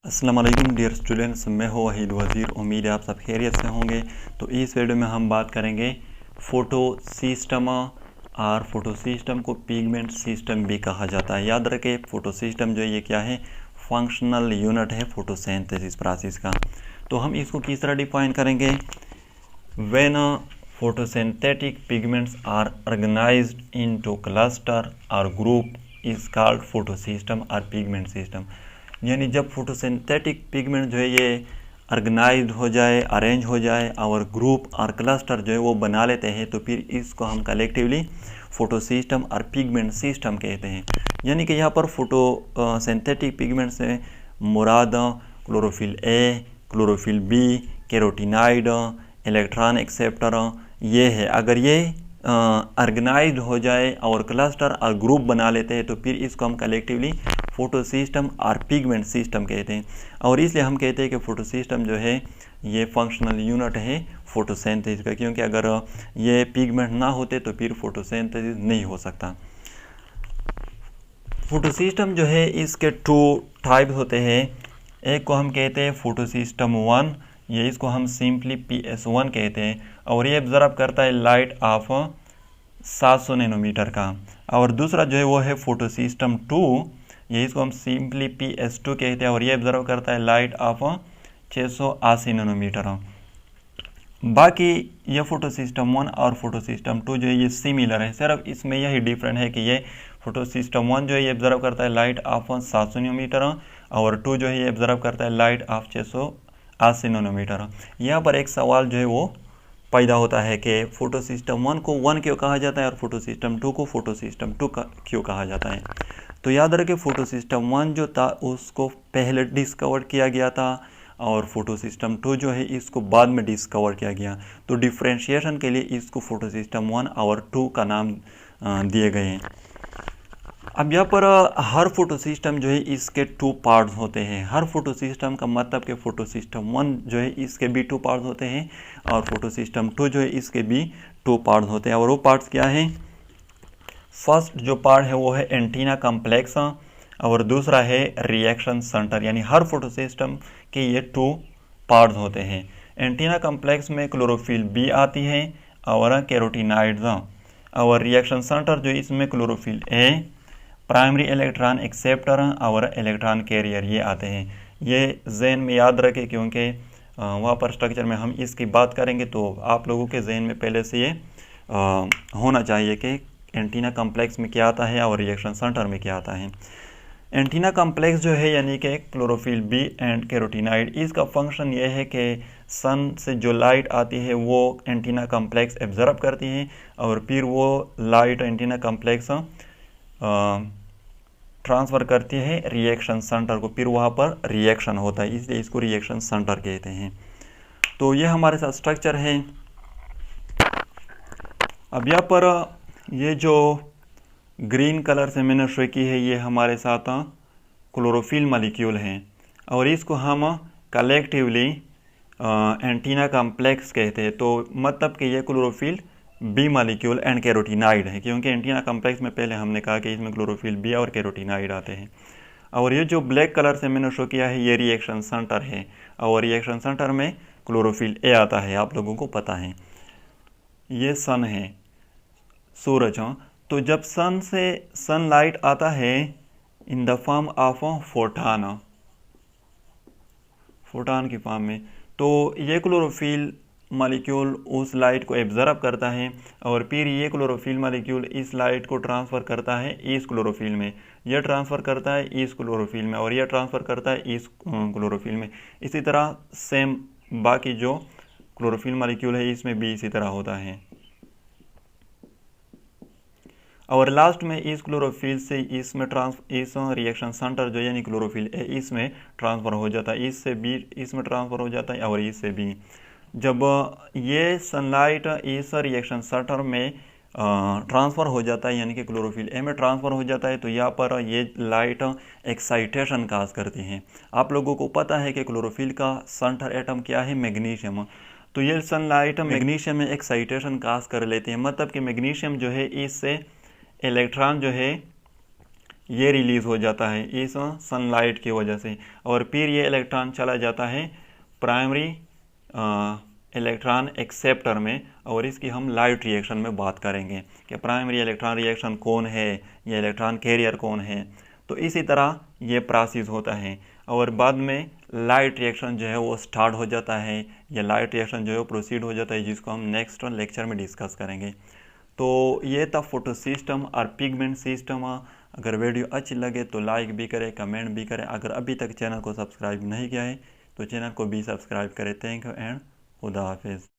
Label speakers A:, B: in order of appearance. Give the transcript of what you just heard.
A: अस्सलाम वालेकुम dear students, मैं हूँ वहीद वज़ीर। उम्मीद है आप सब खैरियत से होंगे। तो इस वीडियो में हम बात करेंगे फ़ोटो सिस्टम और फोटो सिस्टम को पिगमेंट सिस्टम भी कहा जाता है। याद रखें, फ़ोटो सिस्टम जो ये क्या है, फंक्शनल यूनिट है फोटोसिंथेसिस प्रोसेस का। तो हम इसको किस तरह डिफाइन करेंगे? When photosynthetic pigments are organized into cluster or group is called photosystem or pigment system। यानी जब फोटोसिंथेटिक पिगमेंट जो है ये ऑर्गेनाइज्ड हो जाए, अरेंज हो जाए और ग्रुप और क्लस्टर जो है वो बना लेते हैं, तो फिर इसको हम कलेक्टिवली फोटोसिस्टम और पिगमेंट सिस्टम कहते हैं। यानी कि यहाँ पर फोटोसिंथेटिक पिगमेंट से मुराद chlorophyll A, chlorophyll B, carotenoid, electron acceptor ये है। अगर ये ऑर्गेनाइज्ड हो जाए और क्लस्टर और ग्रुप बना लेते हैं, तो फिर इसको हम कलेक्टिवली फोटो सिस्टम और पिगमेंट सिस्टम कहते हैं। और इसलिए हम कहते हैं कि फोटो सिस्टम जो है ये फंक्शनल यूनिट है फोटोसिंथेसिस का, क्योंकि अगर ये पिगमेंट ना होते तो फिर फोटोसिंथेसिस नहीं हो सकता। फोटो सिस्टम जो है इसके टू टाइप होते हैं। एक को हम कहते हैं फोटो सिस्टम 1, ये इसको हम सिंपली PS1 कहते हैं, और ये ऑब्जर्व करता है लाइट ऑफ 700 नैनोमीटर का। और दूसरा जो है वो है फोटो सिस्टम 2, ये इसको हम सिंपली PS2 कहते हैं, और ये ऑब्जर्व करता है लाइट ऑफ 680 नैनोमीटर। बाकी ये फोटो सिस्टम 1 और फोटो सिस्टम 2 जो है ये सिमिलर है, सिर्फ इसमें यही डिफरेंट है कि ये फोटो सिस्टम 1 जो है ये ऑब्जर्व करता है लाइट ऑफ 700 नैनोमीटर, और 2 जो है ये ऑब्जर्व करता है लाइट ऑफ 680 नैनोमीटर। यहाँ पर एक सवाल जो है वो पैदा होता है कि फोटो सिस्टम 1 को 1 क्यों कहा जाता है और फोटो सिस्टम 2 को फोटो सिस्टम 2 क्यों कहा जाता है? तो याद रखें, फोटो सिस्टम 1 जो था उसको पहले डिस्कवर किया गया था, और फोटो सिस्टम 2 जो है इसको बाद में डिस्कवर किया गया। तो डिफ्रेंशिएशन के लिए इसको फोटो सिस्टम 1 और 2 का नाम दिए गए हैं। अब यहाँ पर हर फोटो सिस्टम जो है इसके 2 पार्ट्स होते हैं। हर फोटो सिस्टम का मतलब कि फोटो सिस्टम 1 जो है इसके भी 2 पार्ट्स होते हैं, और फोटो सिस्टम 2 जो है इसके भी 2 पार्ट्स होते हैं। और वो पार्ट्स क्या हैं? फर्स्ट जो पार्ट है वो है एंटीना कॉम्प्लेक्स, और दूसरा है रिएक्शन सेंटर। यानी हर फोटो सिस्टम के ये 2 पार्ट्स होते हैं। एंटीना कॉम्प्लेक्स में क्लोरोफिल बी आती है और कैरोटीनाइड्स, और रिएक्शन सेंटर जो इसमें chlorophyll A, primary electron acceptor और इलेक्ट्रॉन कैरियर ये आते हैं। ये जहन में याद रखें, क्योंकि वहाँ पर स्ट्रक्चर में हम इसकी बात करेंगे तो आप लोगों के जहन में पहले से ये होना चाहिए कि एंटीना कॉम्प्लेक्स में क्या आता है और रिएक्शन सेंटर में क्या आता है। एंटीना कॉम्प्लेक्स जो है यानी कि क्लोरोफिल बी एंड कैरोटीनाइड, इसका फंक्शन ये है कि सन से जो लाइट आती है वो एंटीना कॉम्प्लेक्स एब्जर्व करती है, और फिर वो लाइट एंटीना कॉम्प्लेक्स ट्रांसफ़र करती है रिएक्शन सेंटर को, फिर वहाँ पर रिएक्शन होता है, इसलिए इसको रिएक्शन सेंटर कहते हैं। तो ये हमारे साथ स्ट्रक्चर है। अब यहाँ पर ये जो ग्रीन कलर से मैंने शो की है ये हमारे साथ क्लोरोफिल मॉलिक्यूल हैं, और इसको हम कलेक्टिवली एंटीना कॉम्प्लेक्स कहते हैं। तो मतलब कि ये chlorophyll B molecule and carotenoid है, क्योंकि एंटीना कॉम्प्लेक्स में पहले हमने कहा कि इसमें क्लोरोफिल बी और कैरोटीनाइड आते हैं। और ये जो ब्लैक कलर से मैंने शो किया है ये रिएक्शन सेंटर है, और रिएक्शन सेंटर में क्लोरोफिल ए आता है, आप लोगों को पता है। ये सन है, सूरज। तो जब सन से सनलाइट आता है in the form of photon की फॉर्म में, तो ये क्लोरोफिल मॉलिक्यूल उस लाइट को एब्जर्व करता है, और फिर ये क्लोरोफिल मॉलिक्यूल इस लाइट को ट्रांसफ़र करता है इस क्लोरोफिल में, यह ट्रांसफ़र करता है इस क्लोरोफिल में, और यह ट्रांसफ़र करता है इस क्लोरोफिल में। इसी तरह सेम बाकी जो क्लोरोफिल मॉलिक्यूल है इसमें भी इसी तरह होता है। और लास्ट में इस क्लोरोफिल से इसमें इस रिएक्शन सेंटर जो यानी क्लोरोफिल ए इसमें ट्रांसफ़र हो जाता है, इससे बी इसमें ट्रांसफ़र हो जाता है, और इससे बी। जब ये सनलाइट इस रिएक्शन सेंटर में ट्रांसफ़र हो जाता है यानी कि क्लोरोफिल ए में ट्रांसफ़र हो जाता है, तो यहाँ पर ये लाइट एक्साइटेशन काज करती हैं। आप लोगों को पता है कि क्लोरोफिल का सेंटर एटम क्या है? मैग्नीशियम। तो ये सनलाइट मैग्नीशियम में एक्साइटेशन काज कर लेते हैं, मतलब कि मैग्नीशियम जो है इससे इलेक्ट्रॉन जो है ये रिलीज़ हो जाता है इस सनलाइट की वजह से, और फिर ये इलेक्ट्रॉन चला जाता है प्राइमरी इलेक्ट्रॉन एक्सेप्टर में, और इसकी हम लाइट रिएक्शन में बात करेंगे कि प्राइमरी इलेक्ट्रॉन रिएक्शन कौन है या इलेक्ट्रॉन कैरियर कौन है। तो इसी तरह ये प्रोसेस होता है, और बाद में लाइट रिएक्शन जो है वो स्टार्ट हो जाता है, या लाइट रिएक्शन जो है वो प्रोसीड हो जाता है, जिसको हम नेक्स्ट लेक्चर में डिस्कस करेंगे। तो ये था फोटो सिस्टम और पिगमेंट सिस्टम। अगर वीडियो अच्छी लगे तो लाइक भी करें, कमेंट भी करें। अगर अभी तक चैनल को सब्सक्राइब नहीं किया है तो चैनल को भी सब्सक्राइब करें। थैंक यू एंड खुदा हाफिज़।